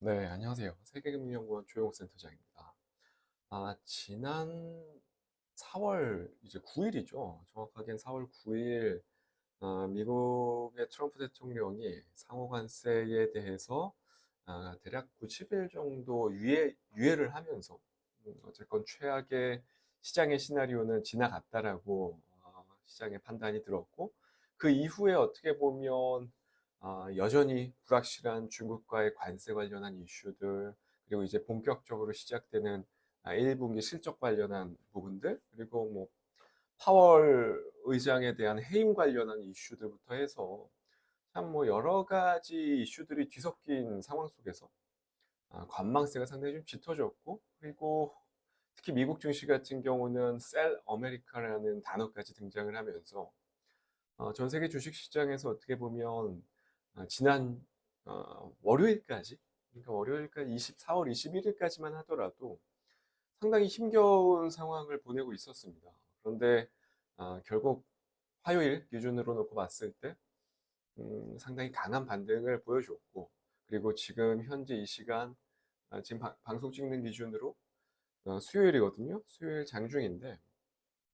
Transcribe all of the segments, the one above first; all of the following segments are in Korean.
네, 안녕하세요. 세계금융연구원 조영욱 센터장입니다. 지난 4월 이제 9일이죠. 정확하게는 4월 9일 미국의 트럼프 대통령이 상호 관세에 대해서 대략 90일 정도 유예를 하면서 어쨌건 최악의 시장의 시나리오는 지나갔다라고 시장의 판단이 들었고 그 이후에 어떻게 보면 여전히 불확실한 중국과의 관세 관련한 이슈들 그리고 이제 본격적으로 시작되는 1분기 실적 관련한 부분들 그리고 뭐 파월 의장에 대한 해임 관련한 이슈들부터 해서 참 뭐 여러 가지 이슈들이 뒤섞인 상황 속에서 관망세가 상당히 좀 짙어졌고 그리고 특히 미국 증시 같은 경우는 셀 어메리카라는 단어까지 등장을 하면서 전 세계 주식 시장에서 어떻게 보면 지난 월요일까지 그러니까 월요일까지 4월 21일까지만 하더라도 상당히 힘겨운 상황을 보내고 있었습니다. 그런데 결국 화요일 기준으로 놓고 봤을 때 상당히 강한 반등을 보여줬고 그리고 지금 현재 이 시간 지금 방송 찍는 기준으로 수요일이거든요. 수요일 장중인데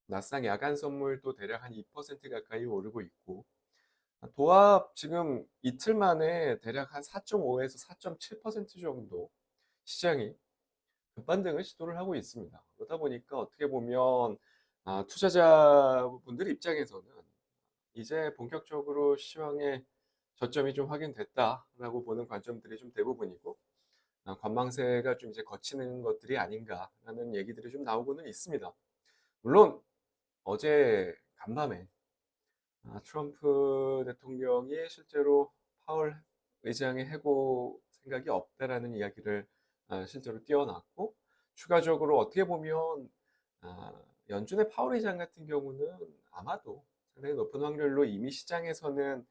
나스닥 야간 선물도 대략 한 2% 가까이 오르고 있고 도합 지금 이틀 만에 대략 한 4.5에서 4.7% 정도 시장이 급반등을 시도를 하고 있습니다. 그러다 보니까 어떻게 보면 투자자분들 입장에서는 이제 본격적으로 시황의 저점이 좀 확인됐다라고 보는 관점들이 좀 대부분이고 관망세가 좀 이제 거치는 것들이 아닌가라는 얘기들이 좀 나오고는 있습니다. 물론 어제 간밤에 트럼프 대통령이 실제로 파월 의장의 해고 생각이 없다라는 이야기를 실제로 띄워놨고 추가적으로 어떻게 보면 연준의 파월 의장 같은 경우는 아마도 상당히 높은 확률로 이미 시장에서는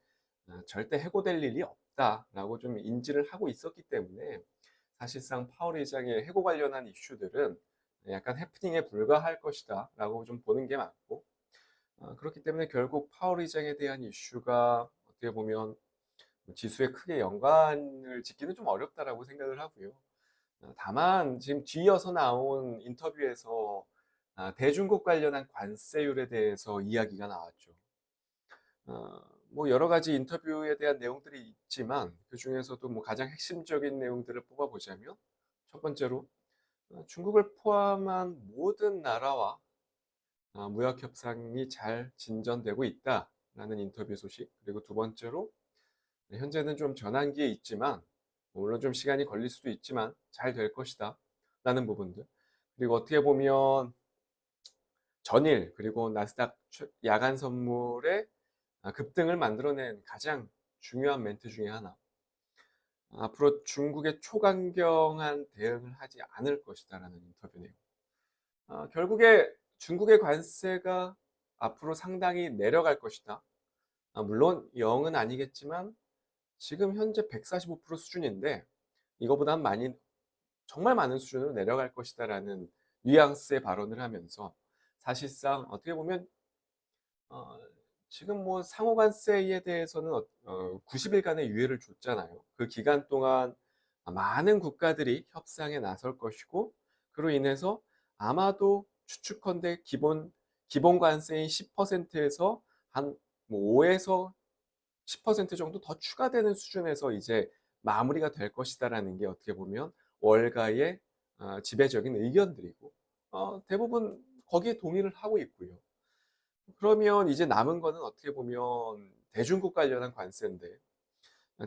절대 해고될 일이 없다라고 좀 인지를 하고 있었기 때문에 사실상 파월 의장의 해고 관련한 이슈들은 약간 해프닝에 불과할 것이다라고 좀 보는 게 맞고 그렇기 때문에 결국 파월 의장에 대한 이슈가 어떻게 보면 지수에 크게 연관을 짓기는 좀 어렵다라고 생각을 하고요. 다만 지금 뒤이어서 나온 인터뷰에서 대중국 관련한 관세율에 대해서 이야기가 나왔죠. 뭐 여러 가지 인터뷰에 대한 내용들이 있지만 그 중에서도 뭐 가장 핵심적인 내용들을 뽑아보자면 첫 번째로 중국을 포함한 모든 나라와 무역 협상이 잘 진전되고 있다라는 인터뷰 소식. 그리고 두 번째로 현재는 좀 전환기에 있지만 물론 좀 시간이 걸릴 수도 있지만 잘 될 것이다 라는 부분들. 그리고 어떻게 보면 전일 그리고 나스닥 야간 선물의 급등을 만들어낸 가장 중요한 멘트 중에 하나. 앞으로 중국의 초강경한 대응을 하지 않을 것이다라는 인터뷰네요. 결국에 중국의 관세가 앞으로 상당히 내려갈 것이다. 물론 0은 아니겠지만 지금 현재 145% 수준인데 이거보다 많이 정말 많은 수준으로 내려갈 것이다라는 뉘앙스의 발언을 하면서 사실상 어떻게 보면 어, 지금 뭐 상호관세에 대해서는 90일간의 유예를 줬잖아요. 그 기간 동안 많은 국가들이 협상에 나설 것이고 그로 인해서 아마도 추측컨대 기본 관세인 10%에서 한 5에서 10% 정도 더 추가되는 수준에서 이제 마무리가 될 것이다라는 게 어떻게 보면 월가의 지배적인 의견들이고 대부분 거기에 동의를 하고 있고요. 그러면 이제 남은 거는 어떻게 보면 대중국 관련한 관세인데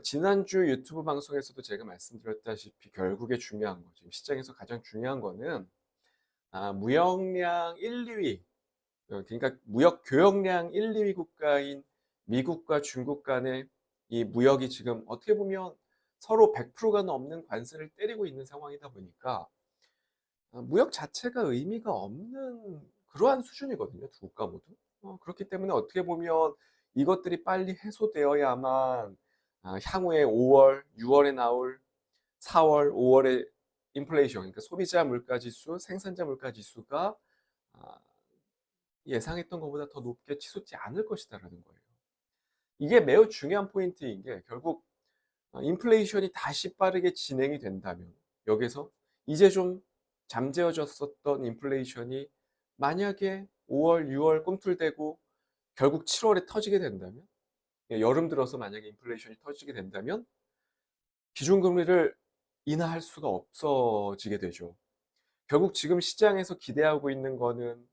지난주 유튜브 방송에서도 제가 말씀드렸다시피 결국에 중요한 거 지금 시장에서 가장 중요한 거는 무역량 1, 2위 그러니까 무역 교역량 1, 2위 국가인 미국과 중국 간의 이 무역이 지금 어떻게 보면 서로 100%가 넘는 관세를 때리고 있는 상황이다 보니까 무역 자체가 의미가 없는 그러한 수준이거든요. 두 국가 모두. 그렇기 때문에 어떻게 보면 이것들이 빨리 해소되어야만 향후에 5월, 6월에 나올 4월, 5월에 인플레이션, 그러니까 소비자 물가 지수, 생산자 물가 지수가 아, 예상했던 것보다 더 높게 치솟지 않을 것이다라는 거예요. 이게 매우 중요한 포인트인 게 결국 인플레이션이 다시 빠르게 진행이 된다면 여기서 이제 좀 잠재워졌었던 인플레이션이 만약에 5월, 6월 꿈틀대고 결국 7월에 터지게 된다면, 여름 들어서 만약에 인플레이션이 터지게 된다면 기준금리를 인하할 수가 없어지게 되죠. 결국 지금 시장에서 기대하고 있는 거는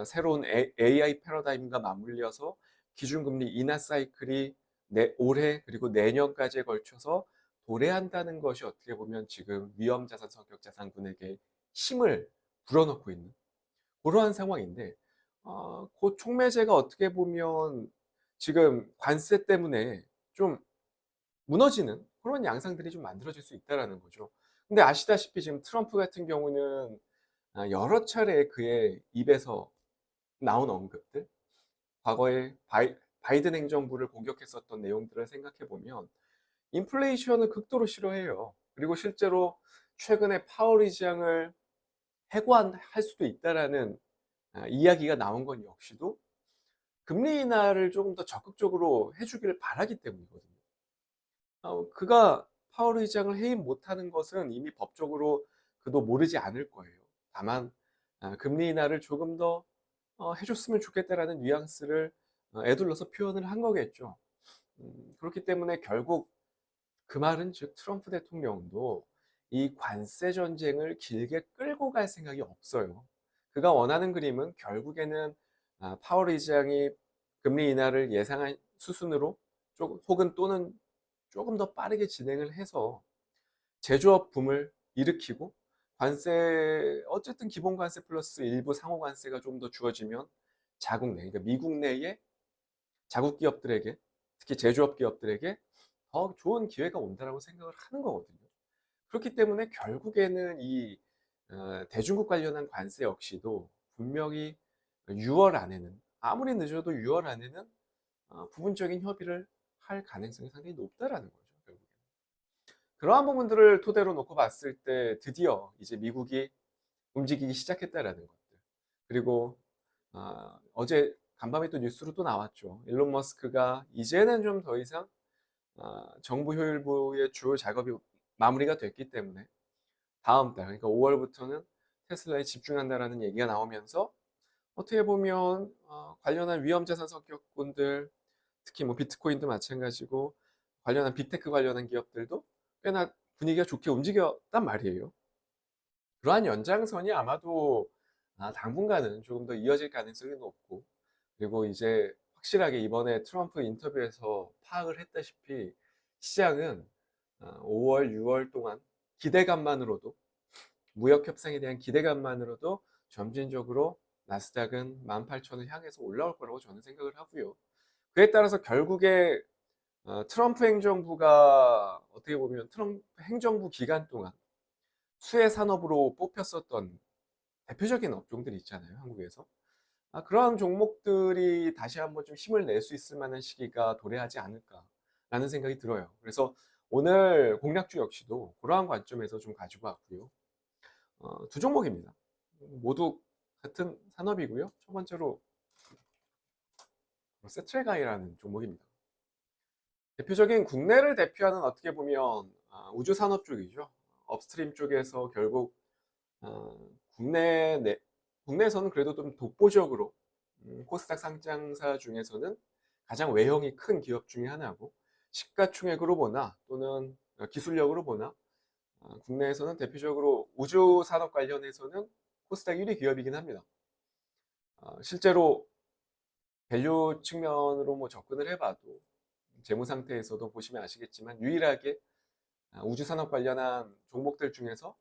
새로운 AI 패러다임과 맞물려서 기준금리 인하 사이클이 올해 그리고 내년까지에 걸쳐서 도래한다는 것이 어떻게 보면 지금 위험자산 성격 자산군에게 힘을 불어넣고 있는 그러한 상황인데, 그 촉매제가 어떻게 보면 지금 관세 때문에 좀 무너지는 그런 양상들이 좀 만들어질 수 있다라는 거죠. 근데 아시다시피 지금 트럼프 같은 경우는 여러 차례 그의 입에서 나온 언급들, 과거에 바이든 행정부를 공격했었던 내용들을 생각해 보면 인플레이션을 극도로 싫어해요. 그리고 실제로 최근에 파월 의장을 해고할 수도 있다라는 이야기가 나온 건 역시도 금리 인하를 조금 더 적극적으로 해주기를 바라기 때문이거든요. 그가 파월 의장을 해임 못하는 것은 이미 법적으로 그도 모르지 않을 거예요. 다만 금리 인하를 조금 더 해줬으면 좋겠다라는 뉘앙스를 에둘러서 표현을 한 거겠죠. 그렇기 때문에 결국 그 말은 즉 트럼프 대통령도 이 관세 전쟁을 길게 끌고 갈 생각이 없어요. 그가 원하는 그림은 결국에는 파월 의장이 금리 인하를 예상한 수순으로 혹은 또는 조금 더 빠르게 진행을 해서 제조업 붐을 일으키고, 관세 어쨌든 기본 관세 플러스 일부 상호 관세가 좀 더 주어지면 자국 내, 그러니까 미국 내에 자국 기업들에게, 특히 제조업 기업들에게 더 좋은 기회가 온다라고 생각을 하는 거거든요. 그렇기 때문에 결국에는 이 대중국 관련한 관세 역시도 분명히 6월 안에는, 아무리 늦어도 6월 안에는 부분적인 협의를 할 가능성이 상당히 높다라는 거죠. 결국에. 그러한 부분들을 토대로 놓고 봤을 때 드디어 이제 미국이 움직이기 시작했다라는 것들. 그리고 어제 간밤에 또 뉴스로 또 나왔죠. 일론 머스크가 이제는 좀 더 이상 정부 효율부의 주요 작업이 마무리가 됐기 때문에 다음 달, 그러니까 5월부터는 테슬라에 집중한다라는 얘기가 나오면서 어떻게 보면 관련한 위험자산 성격군들, 특히 뭐 비트코인도 마찬가지고 관련한 빅테크 관련한 기업들도 꽤나 분위기가 좋게 움직였단 말이에요. 그러한 연장선이 아마도 당분간은 조금 더 이어질 가능성이 높고, 그리고 이제 확실하게 이번에 트럼프 인터뷰에서 파악을 했다시피 시장은 5월, 6월 동안 기대감만으로도, 무역 협상에 대한 기대감만으로도 점진적으로 나스닥은 18,000을 향해서 올라올 거라고 저는 생각을 하고요. 그에 따라서 결국에 트럼프 행정부가 어떻게 보면 트럼프 행정부 기간 동안 수혜 산업으로 뽑혔었던 대표적인 업종들이 있잖아요, 한국에서. 그러한 종목들이 다시 한번 좀 힘을 낼 수 있을 만한 시기가 도래하지 않을까라는 생각이 들어요. 그래서 오늘 공략주 역시도 그러한 관점에서 좀 가지고 왔고요. 두 종목입니다. 모두 같은 산업이고요. 첫 번째로 세트레가이라는 종목입니다. 대표적인 국내를 대표하는 어떻게 보면 우주 산업 쪽이죠. 업스트림 쪽에서 결국 국내에서는 그래도 좀 독보적으로 코스닥 상장사 중에서는 가장 외형이 큰 기업 중에 하나고, 시가총액으로 보나 또는 기술력으로 보나 국내에서는 대표적으로 우주 산업 관련해서는 코스닥 1위 기업이긴 합니다. 실제로 밸류 측면으로 뭐 접근을 해봐도 재무 상태에서도 보시면 아시겠지만 유일하게 우주 산업 관련한 종목들 중에서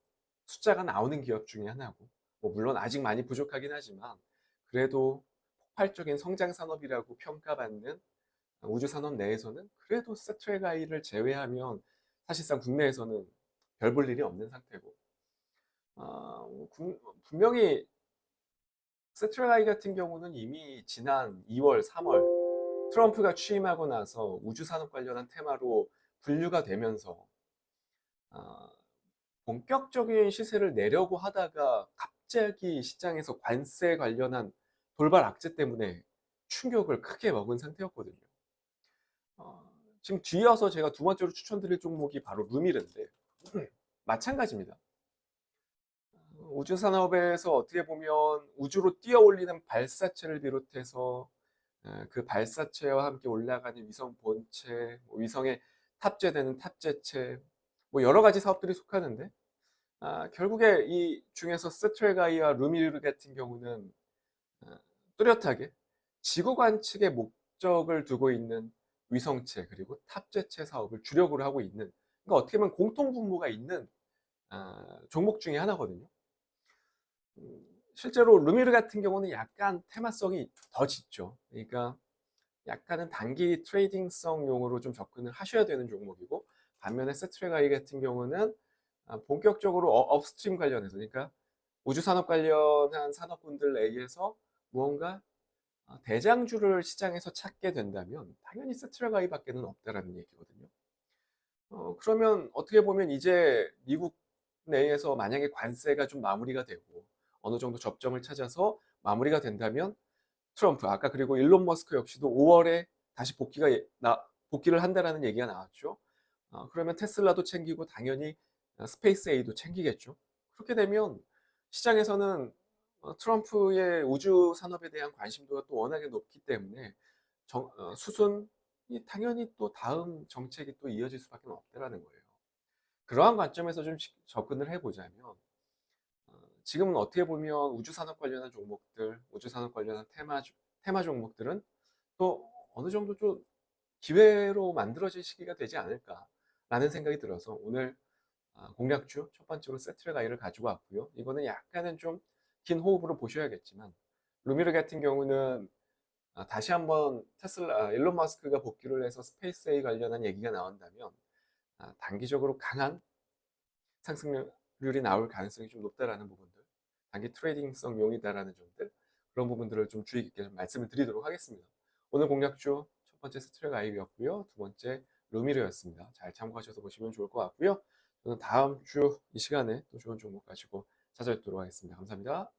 숫자가 나오는 기업 중에 하나고, 뭐 물론 아직 많이 부족하긴 하지만 그래도 폭발적인 성장 산업이라고 평가받는 우주 산업 내에서는 그래도 스트레가이를 제외하면 사실상 국내에서는 별 볼 일이 없는 상태고, 분명히 스트레가이 같은 경우는 이미 지난 2월, 3월 트럼프가 취임하고 나서 우주 산업 관련한 테마로 분류가 되면서 본격적인 시세를 내려고 하다가 갑자기 시장에서 관세 관련한 돌발 악재 때문에 충격을 크게 먹은 상태였거든요. 지금 뒤이어서 제가 두 번째로 추천드릴 종목이 바로 루미르인데 마찬가지입니다. 우주 산업에서 어떻게 보면 우주로 뛰어 올리는 발사체를 비롯해서 그 발사체와 함께 올라가는 위성 본체, 뭐 위성에 탑재되는 탑재체, 뭐 여러 가지 사업들이 속하는데 결국에 이 중에서 스트레가이와 루미르 같은 경우는 아, 뚜렷하게 지구 관측에 목적을 두고 있는 위성체 그리고 탑재체 사업을 주력으로 하고 있는, 그러니까 어떻게 보면 공통 분모가 있는 종목 중에 하나거든요. 실제로 루미르 같은 경우는 약간 테마성이 더 짙죠. 그러니까 약간은 단기 트레이딩성용으로 좀 접근을 하셔야 되는 종목이고, 반면에 세트레가이 같은 경우는 본격적으로 업스트림 관련해서, 그러니까 우주산업 관련한 산업군들 내에서 무언가 대장주를 시장에서 찾게 된다면 당연히 세트레가이밖에는 없다라는 얘기거든요. 그러면 어떻게 보면 이제 미국 내에서 만약에 관세가 좀 마무리가 되고 어느 정도 접점을 찾아서 마무리가 된다면 트럼프, 아까 그리고 일론 머스크 역시도 5월에 다시 복귀를 한다라는 얘기가 나왔죠. 그러면 테슬라도 챙기고 당연히 스페이스 A도 챙기겠죠. 그렇게 되면 시장에서는 트럼프의 우주 산업에 대한 관심도가 또 워낙에 높기 때문에 수순이 당연히 또 다음 정책이 또 이어질 수밖에 없다라는 거예요. 그러한 관점에서 좀 접근을 해보자면 지금은 어떻게 보면 우주 산업 관련한 종목들, 우주 산업 관련한 테마 종목들은 또 어느 정도 좀 기회로 만들어질 시기가 되지 않을까라는 생각이 들어서 오늘 공략주 첫 번째로 세트레가이를 가지고 왔고요. 이거는 약간은 좀 긴 호흡으로 보셔야겠지만 루미르 같은 경우는 다시 한번 테슬라, 일론 머스크가 복귀를 해서 스페이스 A 관련한 얘기가 나온다면 단기적으로 강한 상승률이 나올 가능성이 좀 높다라는 부분들, 단기 트레이딩성용이다라는 점들, 그런 부분들을 좀 주의 깊게 좀 말씀을 드리도록 하겠습니다. 오늘 공략주 첫 번째 스트레가이였고요. 두 번째 루미르였습니다. 잘 참고하셔서 보시면 좋을 것 같고요. 저는 다음 주 이 시간에 또 좋은 종목 가지고 찾아뵙도록 하겠습니다. 감사합니다.